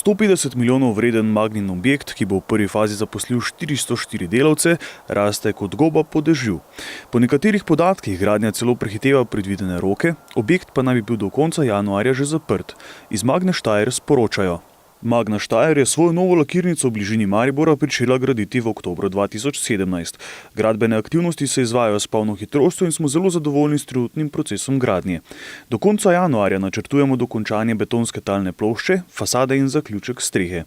150 milijonov vreden Magnin objekt, ki bo v prvi fazi zaposlil 404 delavce, raste kot goba po dežju. Po nekaterih podatkih gradnja celo prehiteva predvidene roke, objekt pa naj bi bil do konca januarja že zaprt. Iz Magne Steyr sporočajo. Magna Steyr je svojo novo lakirnico v bližini Maribora pričela graditi v oktobru 2017. Gradbene aktivnosti se izvajajo s polno hitrostjo in smo zelo zadovoljni s trenutnim procesom gradnje. Do konca januarja načrtujemo dokončanje betonske talne plošče, fasade in zaključek strehe.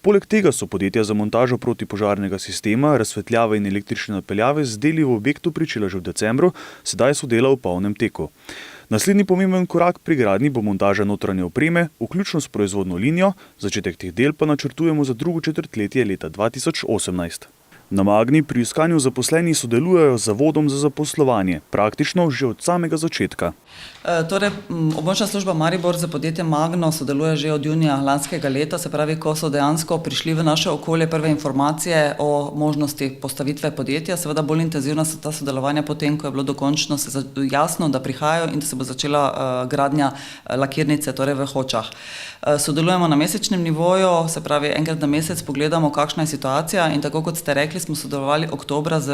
Poleg tega so podjetja za montažo protipožarnega sistema, razsvetljave in električne napeljave z deli v objektu pričela že v decembru, sedaj so dela v polnem teku. Naslednji pomemben korak pri gradnji bo montaža notranje opreme, vključno s proizvodno linijo, začetek teh del pa načrtujemo za drugo četrtletje leta 2018. Na Magni pri iskanju zaposlenih sodelujejo z Zavodom za zaposlovanje, praktično že od samega začetka. Območna služba Maribor za podjetje Magno sodeluje že od junija lanskega leta, se pravi, ko so dejansko prišli v naše okolje prve informacije o možnosti postavitve podjetja. Seveda bolj intenzivna so ta sodelovanja potem, ko je bilo dokončno jasno, da prihajajo in da se bo začela gradnja lakirnice, torej v Hočah. Sodelujemo na mesečnem nivoju, se pravi, enkrat na mesec pogledamo, kakšna je situacija, in tako kot ste rekli, smo sodelovali oktobra z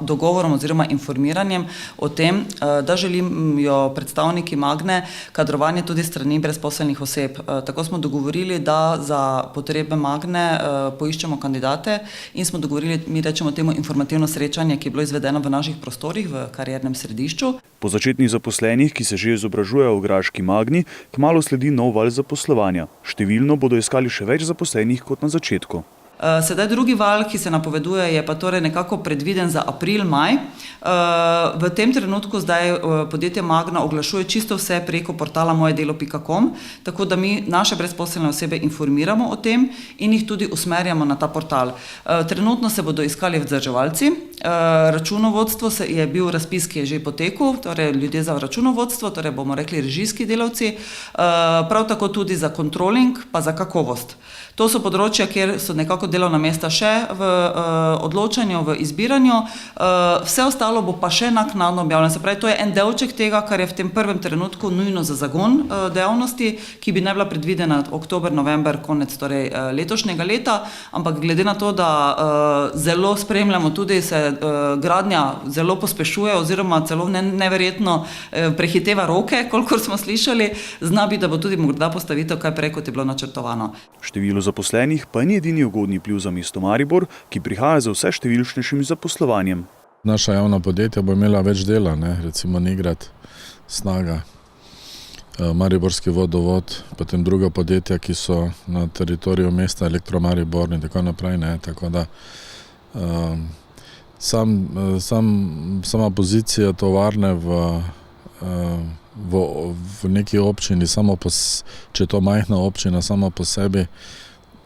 dogovorom oziroma informiranjem o tem, da želijo predstavniki Magne kadrovanje tudi strani brezposelnih oseb. Tako smo dogovorili, da za potrebe Magne poiščemo kandidate in smo dogovorili, mi rečemo temu, informativno srečanje, ki je bilo izvedeno v naših prostorih v kariernem središču. Po začetnih zaposlenih, ki se že izobražujejo v graški Magni, kmalu sledi nov val zaposlovanja. Številno bodo iskali še več zaposlenih kot na začetku. Sedaj drugi val, ki se napoveduje, je pa torej nekako predviden za april-maj. V tem trenutku zdaj podjetje Magna oglašuje čisto vse preko portala mojedelo.com, tako da mi naše brezposelne osebe informiramo o tem in jih tudi usmerjamo na ta portal. Trenutno se bodo iskali vzdrževalci, računovodstvo je bil razpis, ki je že potekel, torej ljudje za računovodstvo, torej bomo rekli režijski delavci, prav tako tudi za kontroling pa za kakovost. To so področja, kjer so nekako delovna mesta še v odločanju, v izbiranju. Vse ostalo bo pa še naknadno objavljeno. Se pravi, to je en delček tega, kar je v tem prvem trenutku nujno za zagon dejavnosti, ki bi ne bila predvidena oktober, november, konec torej letošnjega leta, ampak glede na to, da zelo spremljamo, tudi se gradnja zelo pospešuje oziroma celo neverjetno prehiteva roke, kolikor smo slišali, zna biti, da bo tudi morda postavitev kaj prej, kot je bilo načrtovano. Število zaposlenih pa ni edini ugodni vpliv za mesto Maribor, ki prihaja za vse številčnejšim zaposlovanjem. Naša javna podjetja bo imela več dela, recimo Nigrad, Snaga, Mariborski vodovod, potem druga podjetja, ki so na teritoriju mesta, Elektro Maribor in tako naprej. Tako da sama pozicija tovarne v neki občini, če je to majhna občina sama po sebi,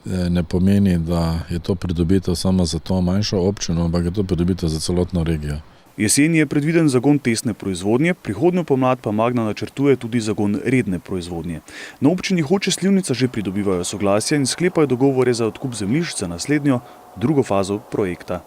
ne pomeni, da je to pridobitev samo za to manjšo občino, ampak je to pridobitev za celotno regijo. Jeseni je predviden zagon testne proizvodnje, prihodnjo pomlad pa Magna načrtuje tudi zagon redne proizvodnje. Na občini Hoče - Slivnica že pridobivajo soglasja in sklepajo dogovore za odkup zemljišč za naslednjo, drugo fazo projekta.